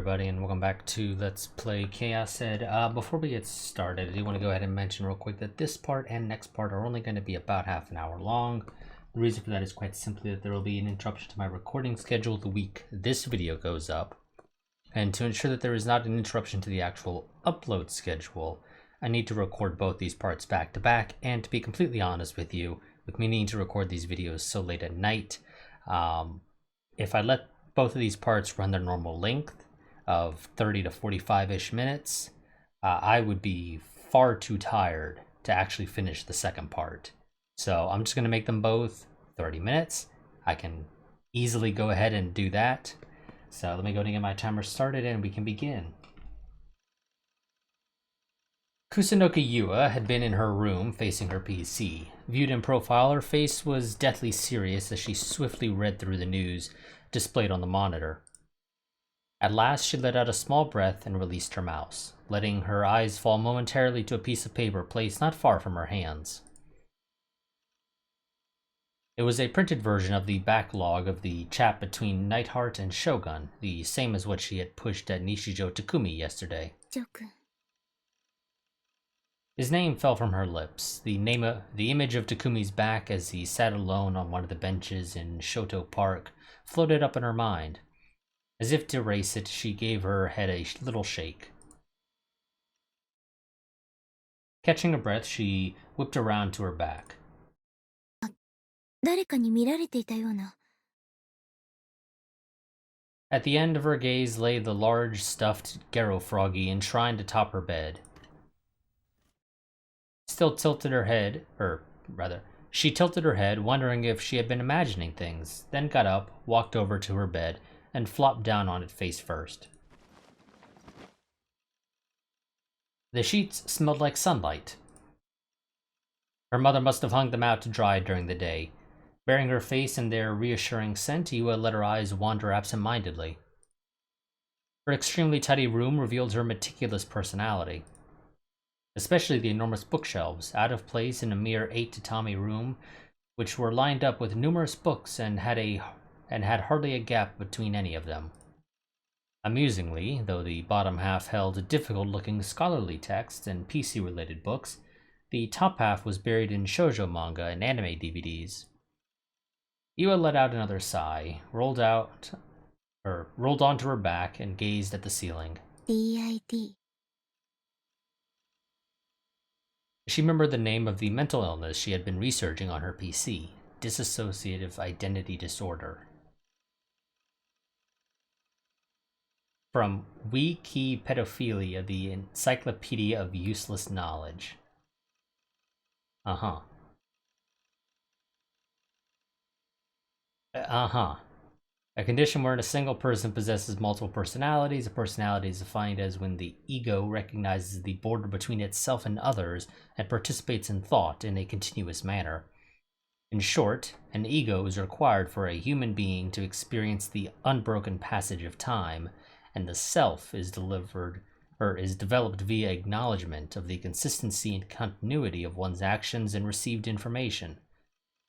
everybody, and welcome back to Let's Play ChäoS. Before we get started, I do want to go ahead and mention real quick that this part and next part are only going to be about half an hour long. The reason for that is quite simply that there will be an interruption to my recording schedule the week this video goes up. And to ensure that there is not an interruption to the actual upload schedule, I need to record both these parts back to back, and to be completely honest with you, with me needing to record these videos so late at night, if I let both of these parts run their normal length of 30 to 45-ish minutes, I would be far too tired to actually finish the second part. So I'm just going to make them both 30 minutes. I can easily go ahead and do that. So let me go and get my timer started and we can begin. Kusunoki Yua had been in her room facing her PC. Viewed in profile, her face was deathly serious as she swiftly read through the news displayed on the monitor. At last, she let out a small breath and released her mouse, letting her eyes fall momentarily to a piece of paper placed not far from her hands. It was a printed version of the backlog of the chat between Nightheart and Shogun, the same as what she had pushed at Nishijo Takumi yesterday. His name fell from her lips. The image of Takumi's back as he sat alone on one of the benches in Shoto Park floated up in her mind. As if to erase it, she gave her head a little shake. Catching a breath, she whipped around to her back. At the end of her gaze lay the large stuffed Gero froggy enshrined atop her bed. She tilted her head, wondering if she had been imagining things, then got up, walked over to her bed, and flopped down on it face first. The sheets smelled like sunlight. Her mother must have hung them out to dry during the day. Bearing her face in their reassuring scent, Yua let her eyes wander absent-mindedly. Her extremely tidy room revealed her meticulous personality. Especially the enormous bookshelves, out of place in a mere 8-tatami room, which were lined up with numerous books and had hardly a gap between any of them. Amusingly, though the bottom half held difficult-looking scholarly texts and PC-related books, the top half was buried in shoujo manga and anime DVDs. Yua let out another sigh, rolled onto her back, and gazed at the ceiling. DID. She remembered the name of the mental illness she had been researching on her PC, dissociative identity disorder. From Wikipedophilia, the Encyclopedia of Useless Knowledge. A condition wherein a single person possesses multiple personalities. A personality is defined as when the ego recognizes the border between itself and others and participates in thought in a continuous manner. In short, an ego is required for a human being to experience the unbroken passage of time, and the self is developed via acknowledgement of the consistency and continuity of one's actions and received information.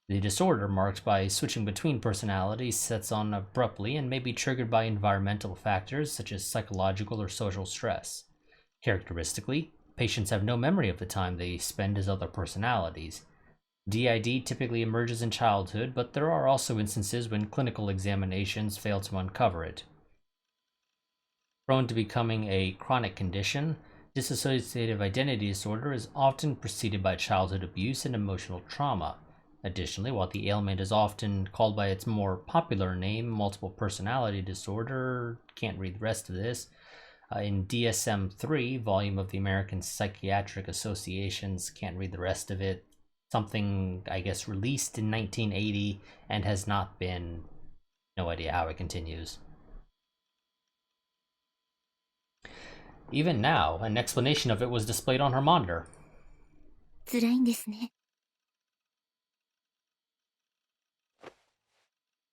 The disorder, marked by switching between personalities, sets on abruptly and may be triggered by environmental factors such as psychological or social stress. Characteristically, patients have no memory of the time they spend as other personalities. DID typically emerges in childhood, but there are also instances when clinical examinations fail to uncover it. Prone to becoming a chronic condition, dissociative identity disorder is often preceded by childhood abuse and emotional trauma. Additionally, while the ailment is often called by its more popular name, multiple personality disorder, can't read the rest of this, in DSM-3, volume of the American Psychiatric Associations, can't read the rest of it, something, I guess, released in 1980 and has not been, no idea how it continues. Even now, an explanation of it was displayed on her monitor.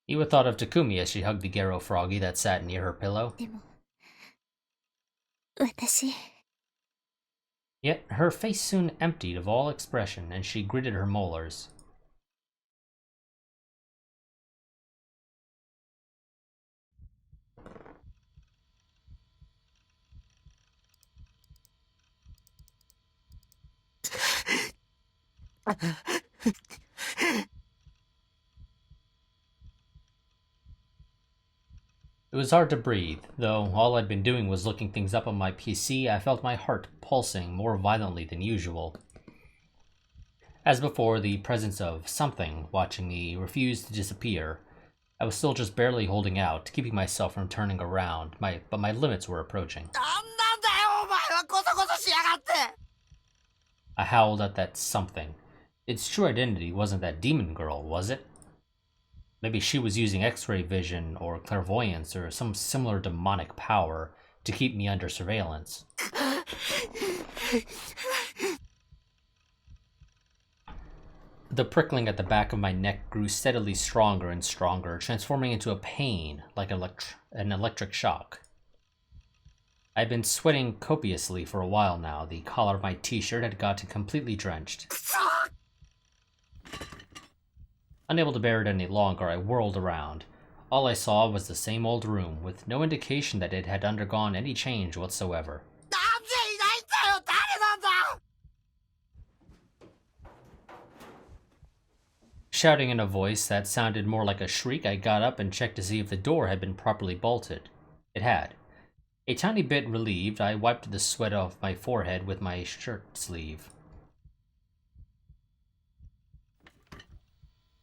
Iwa thought of Takumi as she hugged the Gero froggy that sat near her pillow. Yet her face soon emptied of all expression, and she gritted her molars. It was hard to breathe, though all I'd been doing was looking things up on my PC. I felt my heart pulsing more violently than usual. As before, the presence of something watching me refused to disappear. I was still just barely holding out, keeping myself from turning around, but my limits were approaching. I howled at that something. Its true identity wasn't that demon girl, was it? Maybe she was using X-ray vision or clairvoyance or some similar demonic power to keep me under surveillance. The prickling at the back of my neck grew steadily stronger and stronger, transforming into a pain like an electric shock. I'd been sweating copiously for a while now. The collar of my t-shirt had gotten completely drenched. Unable to bear it any longer, I whirled around. All I saw was the same old room, with no indication that it had undergone any change whatsoever. Shouting in a voice that sounded more like a shriek, I got up and checked to see if the door had been properly bolted. It had. A tiny bit relieved, I wiped the sweat off my forehead with my shirt sleeve.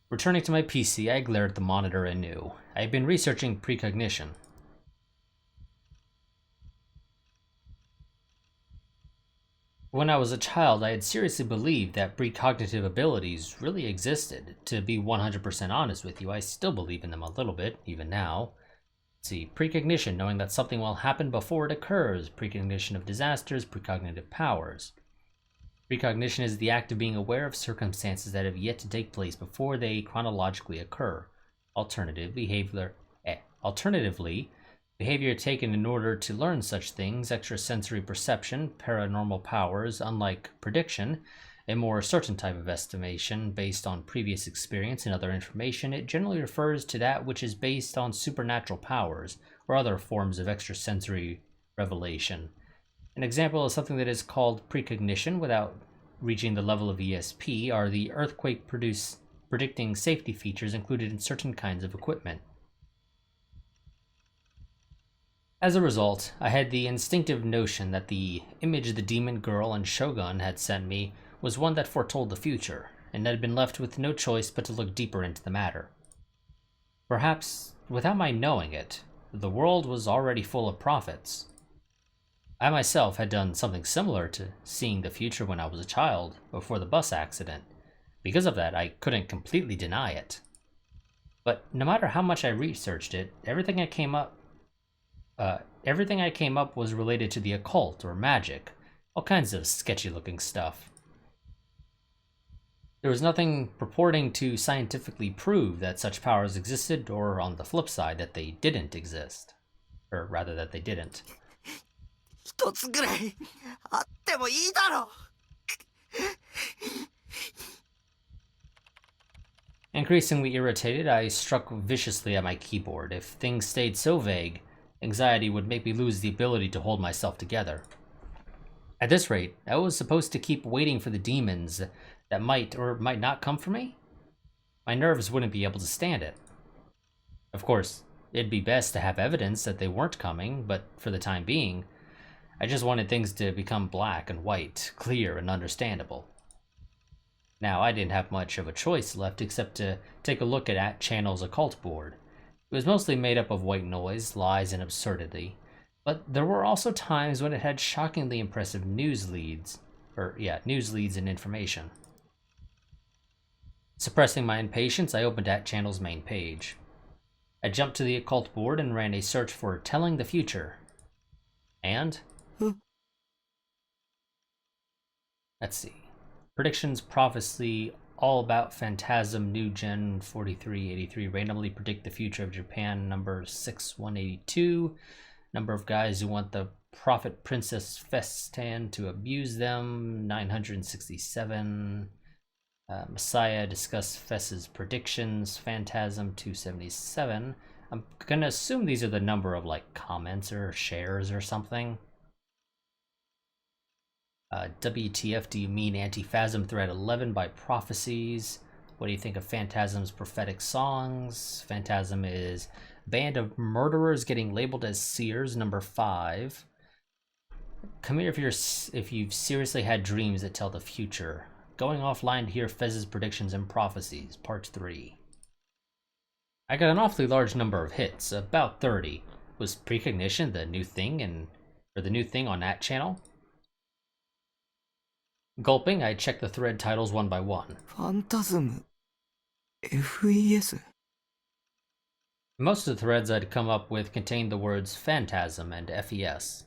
Returning to my PC, I glared at the monitor anew. I had been researching precognition. When I was a child, I had seriously believed that precognitive abilities really existed. To be 100% honest with you, I still believe in them a little bit, even now. See, precognition, knowing that something will happen before it occurs. Precognition of disasters, precognitive powers. Precognition is the act of being aware of circumstances that have yet to take place before they chronologically occur. Alternatively, behavior taken in order to learn such things, extrasensory perception, paranormal powers, unlike prediction, a more certain type of estimation based on previous experience and other information, it generally refers to that which is based on supernatural powers or other forms of extrasensory revelation. An example of something that is called precognition without reaching the level of ESP are the earthquake predicting safety features included in certain kinds of equipment. As a result, I had the instinctive notion that the image the demon girl and Shogun had sent me was one that foretold the future, and had been left with no choice but to look deeper into the matter. Perhaps, without my knowing it, the world was already full of prophets. I myself had done something similar to seeing the future when I was a child, before the bus accident. Because of that, I couldn't completely deny it. But no matter how much I researched it, everything I came up was related to the occult or magic, all kinds of sketchy-looking stuff. There was nothing purporting to scientifically prove that such powers existed, or on the flip side, that they didn't exist. Or rather, that they didn't. Increasingly irritated, I struck viciously at my keyboard. If things stayed so vague, anxiety would make me lose the ability to hold myself together. At this rate, I was supposed to keep waiting for the demons that might or might not come for me? My nerves wouldn't be able to stand it. Of course, it'd be best to have evidence that they weren't coming, but for the time being, I just wanted things to become black and white, clear and understandable. Now, I didn't have much of a choice left except to take a look at ChäoS occult board. It was mostly made up of white noise, lies, and absurdity, but there were also times when it had shockingly impressive news leads and information. Suppressing my impatience, I opened ChäoS main page. I jumped to the occult board and ran a search for telling the future. And? Let's see. Predictions, prophecy, all about phantasm, new gen 4383, randomly predict the future of Japan, number 6182. Number of guys who want the Prophet Princess Festan to abuse them, 967. Messiah discuss Fess's predictions, Phantasm 277. I'm gonna assume these are the number of like comments or shares or something. WTF do you mean Antiphasm Thread 11 by Prophecies? What do you think of Phantasm's prophetic songs? Phantasm is Band of Murderers getting labeled as Seers, number 5. Come here if you've seriously had dreams that tell the future. Going offline to hear Fez's predictions and prophecies, part 3. I got an awfully large number of hits, about 30. Was precognition the new thing or the new thing on that channel? Gulping, I checked the thread titles one by one. Phantasm. FES. Most of the threads I'd come up with contained the words Phantasm and FES.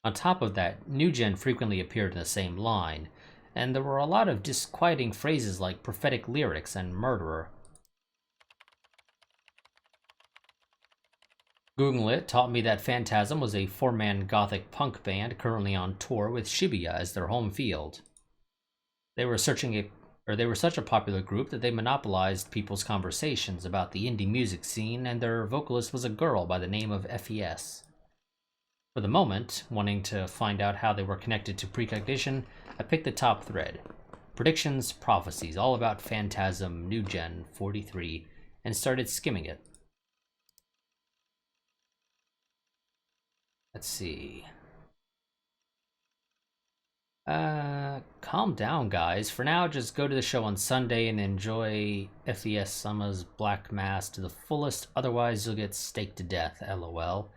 On top of that, New Gen frequently appeared in the same line, and there were a lot of disquieting phrases like prophetic lyrics and murderer. Googling it taught me that Phantasm was a 4-man gothic punk band currently on tour with Shibuya as their home field. They were such a popular group that they monopolized people's conversations about the indie music scene, and their vocalist was a girl by the name of FES. For the moment, wanting to find out how they were connected to precognition, I picked the top thread. Predictions, prophecies, all about Phantasm, New Gen 43, and started skimming it. Let's see. Calm down, guys. For now, just go to the show on Sunday and enjoy FES Summer's Black Mass to the fullest, otherwise you'll get staked to death, lol.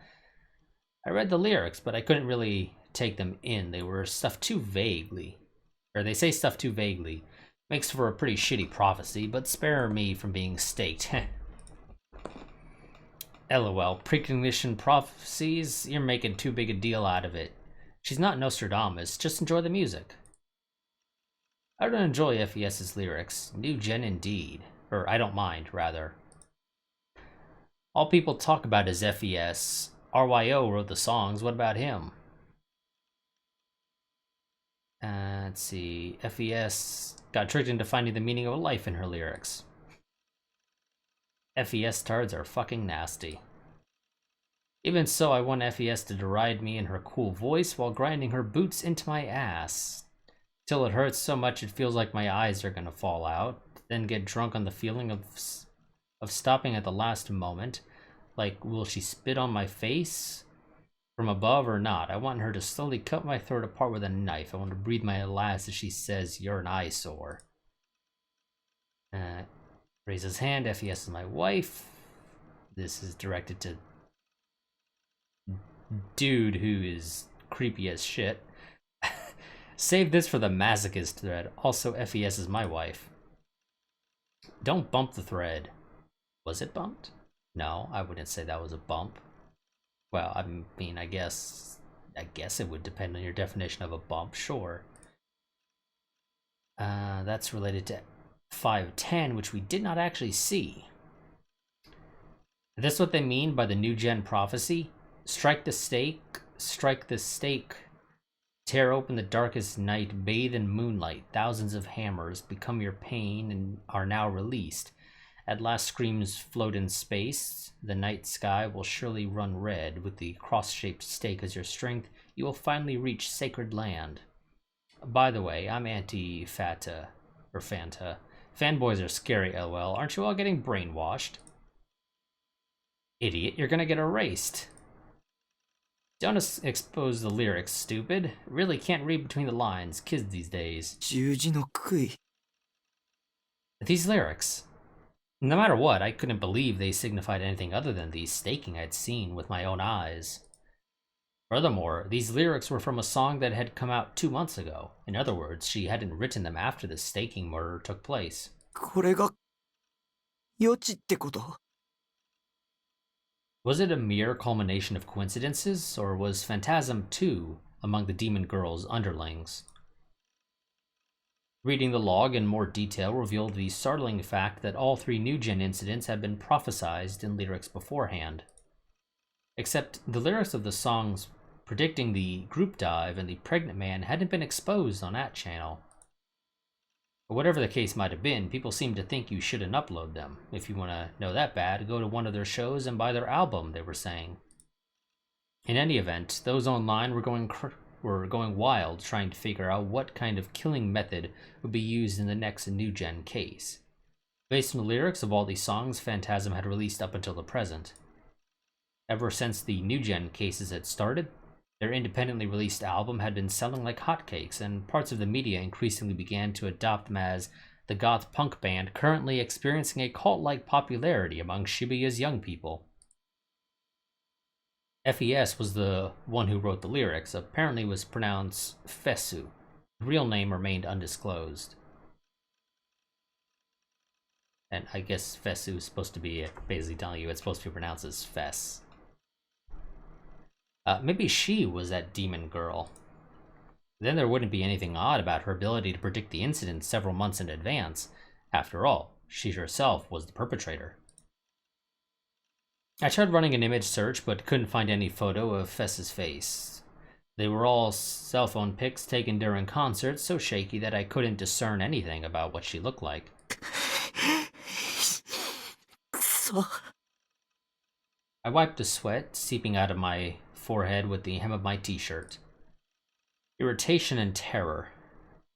I read the lyrics, but I couldn't really take them in. They were stuffed too vaguely. Or they say stuff too vaguely. Makes for a pretty shitty prophecy, but spare me from being staked. LOL, precognition prophecies? You're making too big a deal out of it. She's not Nostradamus, just enjoy the music. I don't enjoy FES's lyrics. New Gen indeed. Or I don't mind, rather. All people talk about is FES. RYO wrote the songs, what about him? Let's see. FES got tricked into finding the meaning of life in her lyrics. FES tards are fucking nasty. Even so, I want FES to deride me in her cool voice while grinding her boots into my ass. Till it hurts so much it feels like my eyes are gonna fall out. Then get drunk on the feeling of stopping at the last moment. Like, will she spit on my face from above or not? I want her to slowly cut my throat apart with a knife. I want to breathe my last as she says, "You're an eyesore." Raise his hand. FES is my wife. This is directed to dude who is creepy as shit. Save this for the masochist thread. Also, FES is my wife. Don't bump the thread. Was it bumped? No, I wouldn't say that was a bump. Well, I mean, I guess it would depend on your definition of a bump, sure. That's related to 510, which we did not actually see. Is this what they mean by the New Gen prophecy? Strike the stake, tear open the darkest night, bathe in moonlight, thousands of hammers become your pain and are now released. At last screams float in space, the night sky will surely run red, with the cross-shaped stake as your strength, you will finally reach sacred land. By the way, I'm anti-Fanta, or Fanta. Fanboys are scary, lol. Aren't you all getting brainwashed? Idiot, you're gonna get erased. Don't expose the lyrics, stupid. Really can't read between the lines, kids these days. These lyrics. No matter what, I couldn't believe they signified anything other than the staking I'd seen with my own eyes. Furthermore, these lyrics were from a song that had come out 2 months ago. In other words, she hadn't written them after the staking murder took place. Was it a mere culmination of coincidences, or was Phantasm too among the demon girl's underlings? Reading the log in more detail revealed the startling fact that all 3 New Gen incidents had been prophesized in lyrics beforehand. Except the lyrics of the songs predicting the group dive and the pregnant man hadn't been exposed on that channel. But whatever the case might have been, people seem to think you shouldn't upload them. If you want to know that bad, go to one of their shows and buy their album, they were saying. In any event, those online were were going wild trying to figure out what kind of killing method would be used in the next new-gen case. Based on the lyrics of all these songs Phantasm had released up until the present. Ever since the new-gen cases had started, their independently released album had been selling like hotcakes, and parts of the media increasingly began to adopt them as the goth punk band currently experiencing a cult-like popularity among Shibuya's young people. FES was the one who wrote the lyrics, apparently was pronounced Fesu. His real name remained undisclosed. And I guess Fesu is supposed to be basically telling you it's supposed to be pronounced as Fess. Maybe she was that demon girl. Then there wouldn't be anything odd about her ability to predict the incident several months in advance. After all, she herself was the perpetrator. I tried running an image search, but couldn't find any photo of Fess's face. They were all cell phone pics taken during concerts, so shaky that I couldn't discern anything about what she looked like. I wiped the sweat seeping out of my forehead with the hem of my t-shirt. Irritation and terror.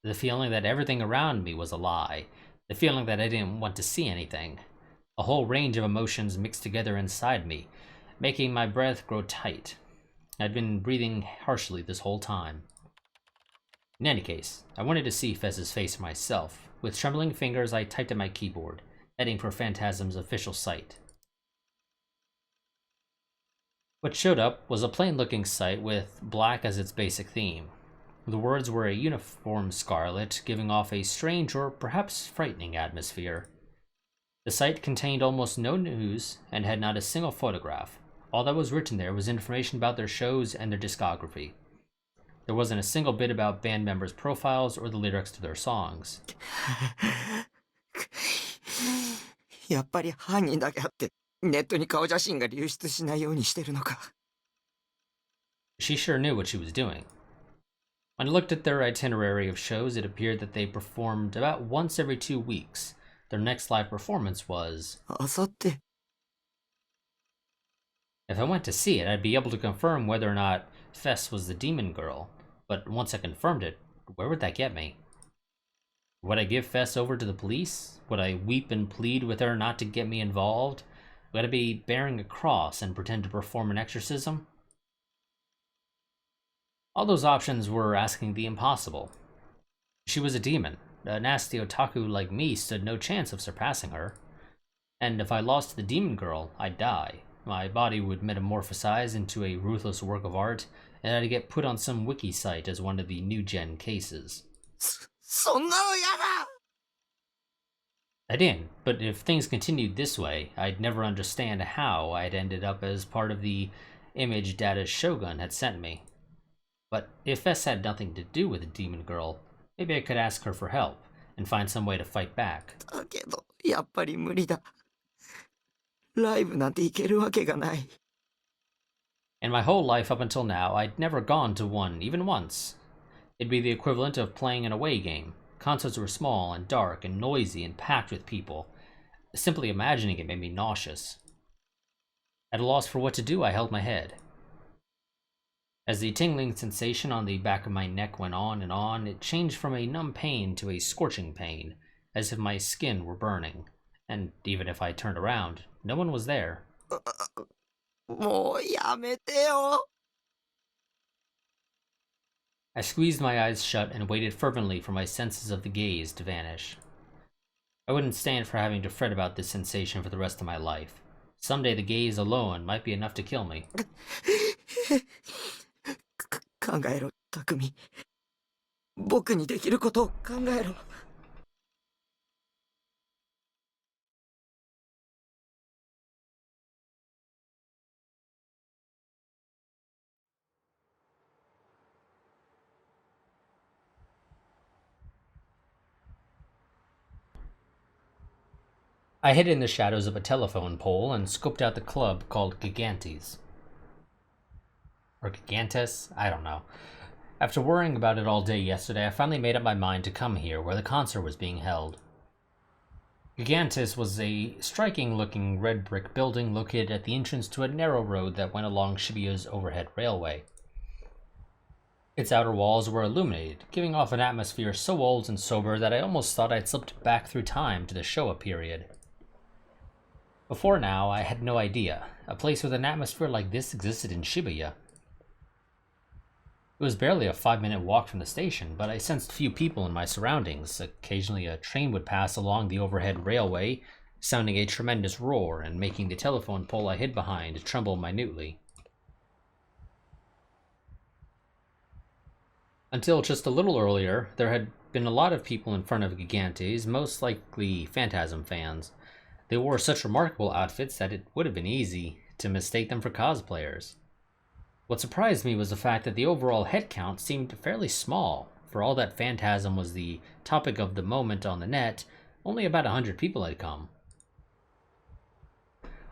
The feeling that everything around me was a lie. The feeling that I didn't want to see anything. A whole range of emotions mixed together inside me, making my breath grow tight. I'd been breathing harshly this whole time. In any case, I wanted to see Fez's face myself. With trembling fingers, I typed at my keyboard, heading for Phantasm's official site. What showed up was a plain-looking site with black as its basic theme. The words were a uniform scarlet, giving off a strange or perhaps frightening atmosphere. The site contained almost no news and had not a single photograph. All that was written there was information about their shows and their discography. There wasn't a single bit about band members' profiles or the lyrics to their songs. やっぱり犯人だけあってネットに顔写真が流出しないようにしてるのか。She sure knew what she was doing. When I looked at their itinerary of shows, it appeared that they performed about once every 2 weeks. Their next live performance was... あさって。 If I went to see it, I'd be able to confirm whether or not Fess was the demon girl. But once I confirmed it, where would that get me? Would I give Fess over to the police? Would I weep and plead with her not to get me involved? Would I be bearing a cross and pretend to perform an exorcism? All those options were asking the impossible. She was a demon. A nasty otaku like me stood no chance of surpassing her. And if I lost to the demon girl, I'd die. My body would metamorphosize into a ruthless work of art, and I'd get put on some wiki site as one of the new-gen cases. そんなのやだ! I didn't, but if things continued this way, I'd never understand how I'd ended up as part of the image data Shogun had sent me. But if Fess had nothing to do with the demon girl, maybe I could ask her for help and find some way to fight back. だけどやっぱり無理だ。ライブなんて行けるわけがない。In my whole life up until now, I'd never gone to one, even once. It'd be the equivalent of playing an away game. Concerts were small and dark and noisy and packed with people. Simply imagining it made me nauseous. At a loss for what to do, I held my head. As the tingling sensation on the back of my neck went on, it changed from a numb pain to a scorching pain, as if my skin were burning. And even if I turned around, no one was there. もうやめてよ。 I squeezed my eyes shut and waited fervently for my senses of the gaze to vanish. I wouldn't stand for having to fret about this sensation for the rest of my life. Someday the gaze alone might be enough to kill me. 考えろ、匠。僕にできることを考えろ。I hid in the shadows of a telephone pole and scoped out the club called Gigantes. Or Gigantes? I don't know. After worrying about it all day yesterday, I finally made up my mind to come here where the concert was being held. Gigantes was a striking-looking red brick building located at the entrance to a narrow road that went along Shibuya's overhead railway. Its outer walls were illuminated, giving off an atmosphere so old and sober that I almost thought I'd slipped back through time to the Showa period. Before now, I had no idea. A place with an atmosphere like this existed in Shibuya. It was barely a 5-minute walk from the station, but I sensed few people in my surroundings. Occasionally a train would pass along the overhead railway, sounding a tremendous roar and making the telephone pole I hid behind tremble minutely. Until just a little earlier, there had been a lot of people in front of Gigantes, most likely Phantasm fans. They wore such remarkable outfits that it would have been easy to mistake them for cosplayers. What surprised me was the fact that the overall head count seemed fairly small. For all that Phantasm was the topic of the moment on the net, only about 100 people had come.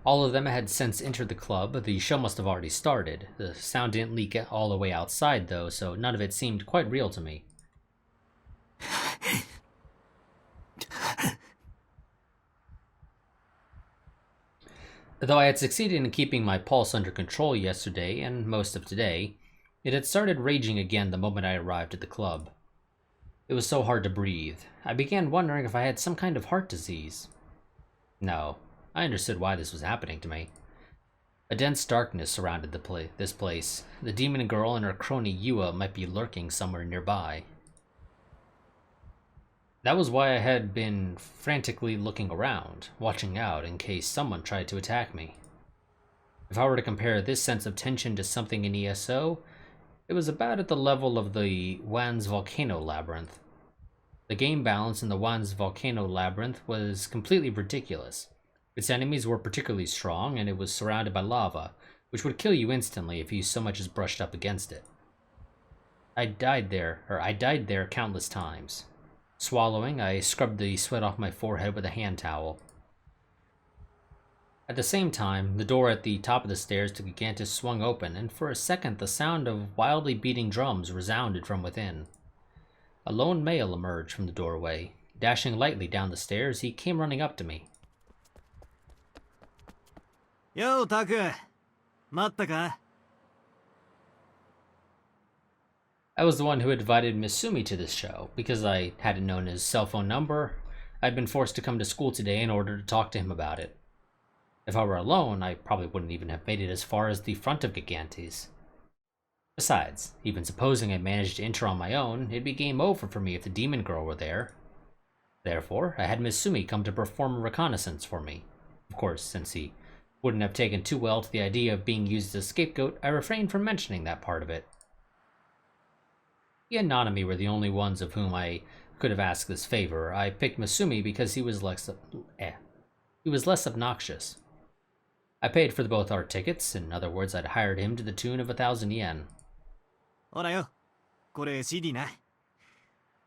All of them had since entered the club. The show must have already started. The sound didn't leak all the way outside, though, so none of it seemed quite real to me. Though I had succeeded in keeping my pulse under control yesterday and most of today, it had started raging again the moment I arrived at the club. It was so hard to breathe. I began wondering if I had some kind of heart disease. No, I understood why this was happening to me. A dense darkness surrounded this place. The demon girl and her crony Yua might be lurking somewhere nearby. That was why I had been frantically looking around, watching out in case someone tried to attack me. If I were to compare this sense of tension to something in ESO, it was about at the level of the Wan's Volcano Labyrinth. The game balance in the Wan's Volcano Labyrinth was completely ridiculous. Its enemies were particularly strong, and it was surrounded by lava, which would kill you instantly if you so much as brushed up against it. I died there countless times. Swallowing, I scrubbed the sweat off my forehead with a hand towel. At the same time, the door at the top of the stairs to Gigantus swung open, and for a second the sound of wildly beating drums resounded from within. A lone male emerged from the doorway. Dashing lightly down the stairs, he came running up to me. Yo, Taku! Matta ka? I was the one who had invited Misumi to this show. Because I hadn't known his cell phone number, I'd been forced to come to school today in order to talk to him about it. If I were alone, I probably wouldn't even have made it as far as the front of Gigantes. Besides, even supposing I managed to enter on my own, it'd be game over for me if the demon girl were there. Therefore, I had Misumi come to perform a reconnaissance for me. Of course, since he wouldn't have taken too well to the idea of being used as a scapegoat, I refrained from mentioning that part of it. He and Nanami were the only ones of whom I could have asked this favor. I picked Misumi because he was less obnoxious. I paid for both our tickets. In other words, I'd hired him to the tune of 1,000 yen. ほらよ、これ CD な。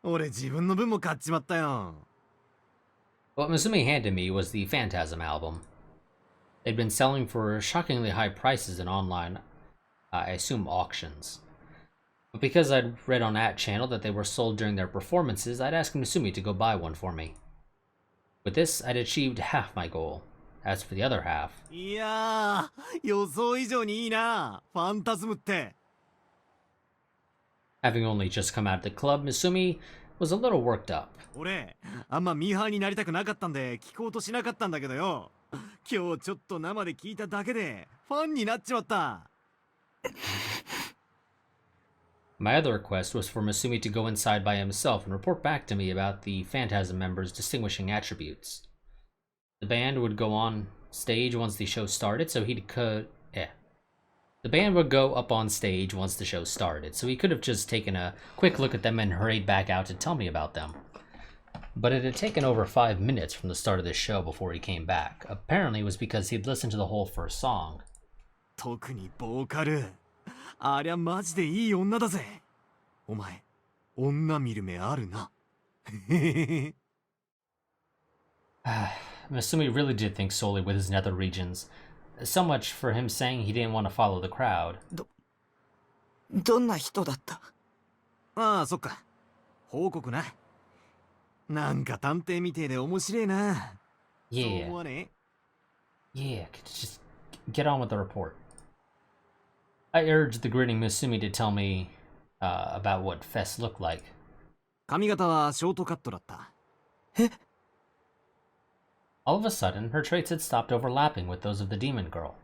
俺自分の分も買っちまったよ。What Misumi handed me was the Phantasm album. They'd been selling for shockingly high prices in online, I assume auctions. But because I'd read on that channel that they were sold during their performances, I'd asked Misumi to go buy one for me. With this, I'd achieved half my goal. As for the other half... いやー、予想以上にいいな、ファンタズムって。Having only just come out of the club, Misumi was a little worked up. 俺、あんまミーハーになりたくなかったんで聞こうとしなかったんだけどよ。今日ちょっと生で聞いただけでファンになっちまった。My other request was for Misumi to go inside by himself and report back to me about the Phantasm members' distinguishing attributes. The band would go on stage once the show started, so he could... The band would go up on stage once the show started, so he could have just taken a quick look at them and hurried back out to tell me about them. But it had taken over 5 minutes from the start of the show before he came back. Apparently it was because he'd listened to the whole first song. 特にボーカル。ありゃマジでいい女だぜ。お前、女見る目あるな。Misumi really did think solely with his nether regions. So much for him saying he didn't want to follow the crowd. どんな人だった？ああ、そっか。報告な。なんか探偵みてえで面白いな。そう思わね？Yeah, just get on with the report. I urged the grinning Misumi to tell me about what Fess looked like. 髪型はショートカットだった。All of a sudden, her traits had stopped overlapping with those of the demon girl.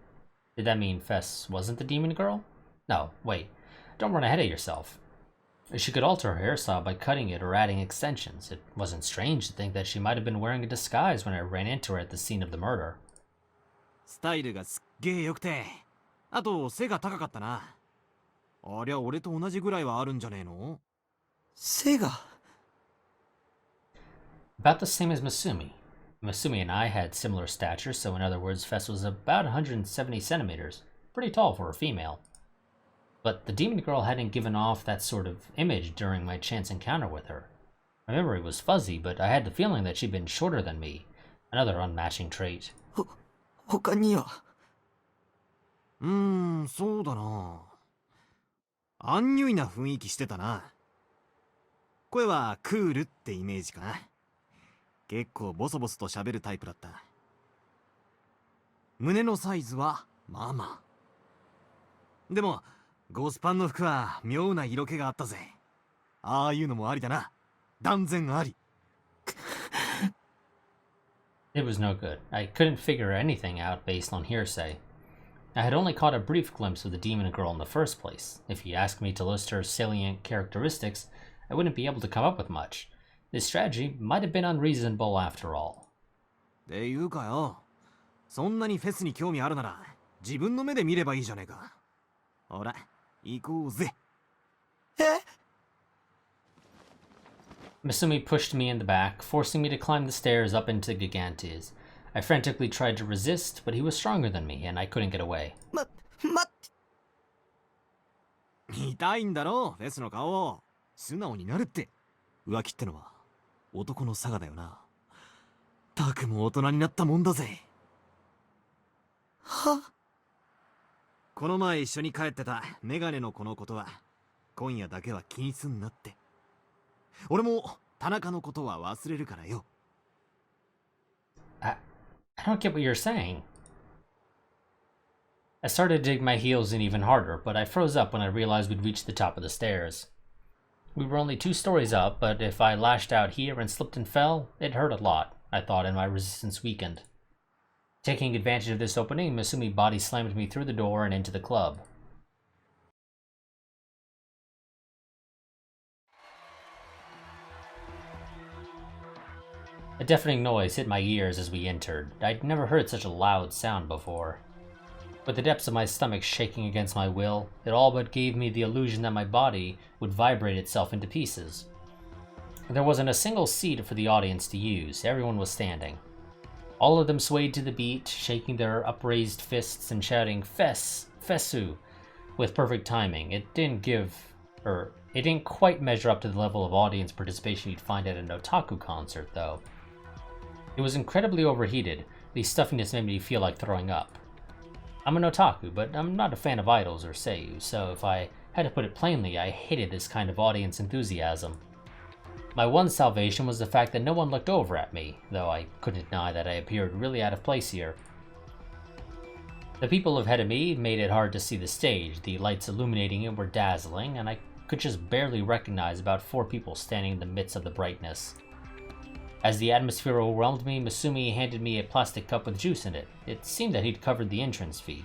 Did that mean Fess wasn't the demon girl? No, wait. Don't run ahead of yourself. She could alter her hairstyle by cutting it or adding extensions. It wasn't strange to think that she might have been wearing a disguise when I ran into her at the scene of the murder. スタイルがすっげえ良くて、あと背が高かったな。ありゃ俺と同じぐらいはあるんじゃねえの？背が About the same as Masumi. Masumi and I had similar stature, so in other words, Fess was about 170 centimeters. Pretty tall for a female. But the demon girl hadn't given off that sort of image during my chance encounter with her. My memory was fuzzy, but I had the feeling that she'd been shorter than me. Another unmatching trait. 他にはそうだな。アンニュイな雰囲気してたな。声はクールってイメージかな。結構ボソボソと喋るタイプだった。胸のサイズはまあまあ。でもゴスパンの服は妙な色気があったぜ。ああいうのもありだな。断然あり。It was no good. I couldn't figure anything out based on hearsay. I had only caught a brief glimpse of the demon girl in the first place. If you asked me to list her salient characteristics, I wouldn't be able to come up with much. This strategy might have been unreasonable after all. っていうかよ、そんなにフェスに興味あるなら自分の目で見ればいいじゃねえか。ほら、行こうぜ。Masumi pushed me in the back, forcing me to climb the stairs up into Gigantes. I frantically tried to resist, but he was stronger than me, and I couldn't get away. 待って見たいんだろ、フェスの顔を。素直になるって。浮気ってのは男の性だよな。たくも大人になったもんだぜ。はこの前一緒に帰ってたメガネの子のことは今夜だけは気にすんなって。俺も田中のことは忘れるからよ。I don't get what you're saying. I started to dig my heels in even harder, but I froze up when I realized we'd reached the top of the stairs. We were only 2 stories up, but if I lashed out here and slipped and fell, it hurt a lot, I thought, and my resistance weakened. Taking advantage of this opening, Masumi body slammed me through the door and into the club. A deafening noise hit my ears as we entered. I'd never heard such a loud sound before. With the depths of my stomach shaking against my will, it all but gave me the illusion that my body would vibrate itself into pieces. There wasn't a single seat for the audience to use. Everyone was standing. All of them swayed to the beat, shaking their upraised fists and shouting "Fess! Fessu!" with perfect timing. It didn't quite measure up to the level of audience participation you'd find at an otaku concert, though. It was incredibly overheated. The stuffiness made me feel like throwing up. I'm an otaku, but I'm not a fan of idols or seiyuu, so if I had to put it plainly, I hated this kind of audience enthusiasm. My one salvation was the fact that no one looked over at me, though I couldn't deny that I appeared really out of place here. The people ahead of me made it hard to see the stage. The lights illuminating it were dazzling, and I could just barely recognize about 4 people standing in the midst of the brightness. As the atmosphere overwhelmed me, Masumi handed me a plastic cup with juice in it. It seemed that he'd covered the entrance fee.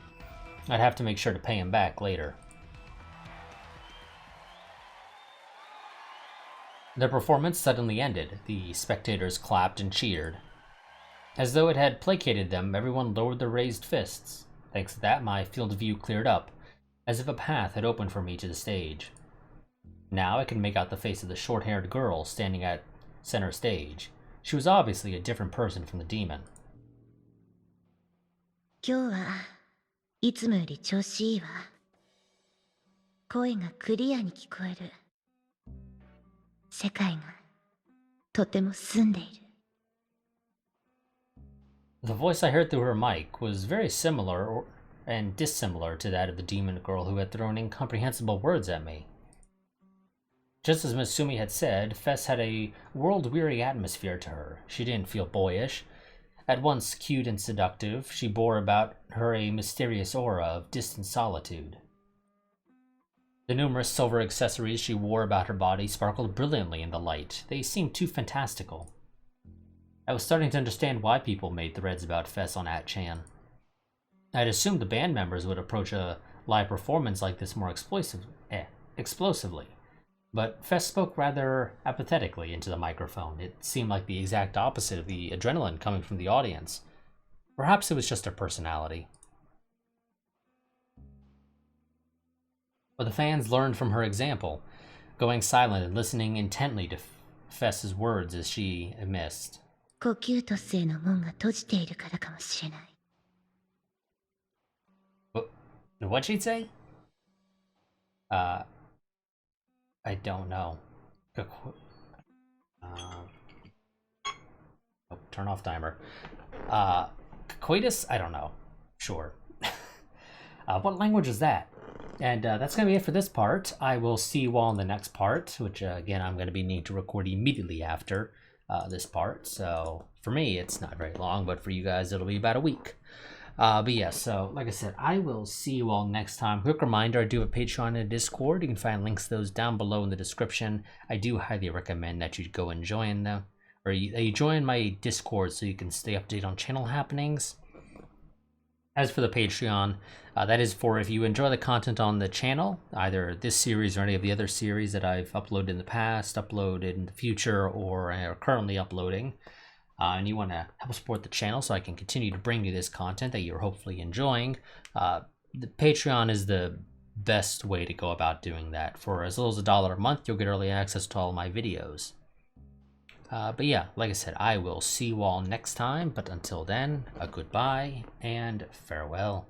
I'd have to make sure to pay him back later. The performance suddenly ended. The spectators clapped and cheered. As though it had placated them, everyone lowered their raised fists. Thanks to that, my field of view cleared up, as if a path had opened for me to the stage. Now I could make out the face of the short-haired girl standing at center stage. She was obviously a different person from the demon. 今日はいつもより調子いいわ。声がクリアに聞こえる。世界がとても澄んでいる。The voice I heard through her mic was very similar and dissimilar to that of the demon girl who had thrown incomprehensible words at me. Just as Masumi had said, Fess had a world-weary atmosphere to her. She didn't feel boyish. At once cute and seductive, she bore about her a mysterious aura of distant solitude. The numerous silver accessories she wore about her body sparkled brilliantly in the light. They seemed too fantastical. I was starting to understand why people made threads about Fess on @Chan. I'd assumed the band members would approach a live performance like this more explosively, but Fess spoke rather apathetically into the microphone. It seemed like the exact opposite of the adrenaline coming from the audience. Perhaps it was just her personality. But the fans learned from her example, going silent and listening intently to Fess's words as she missed. 呼吸と性の門が閉じているからかもしれない。What'd she say? I don't know. Turn off timer. Coitus? I don't know. Sure. What language is that? And that's going to be it for this part. I will see you all in the next part, which, again, I'm going to be needing to record immediately after this part. So, for me, it's not very long, but for you guys, it'll be about a week. But yeah, so, like I said, I will see you all next time. Quick reminder, I do have a Patreon and a Discord. You can find links to those down below in the description. I do highly recommend that you go and join them, or you join my Discord so you can stay updated on channel happenings. As for the Patreon, that is for if you enjoy the content on the channel, either this series or any of the other series that I've uploaded in the past, uploaded in the future, or are currently uploading, and you want to help support the channel so I can continue to bring you this content that you're hopefully enjoying, the Patreon is the best way to go about doing that. For as little as $1 a month, you'll get early access to all my videos. But yeah, like I said, I will see you all next time, but until then, a goodbye and farewell.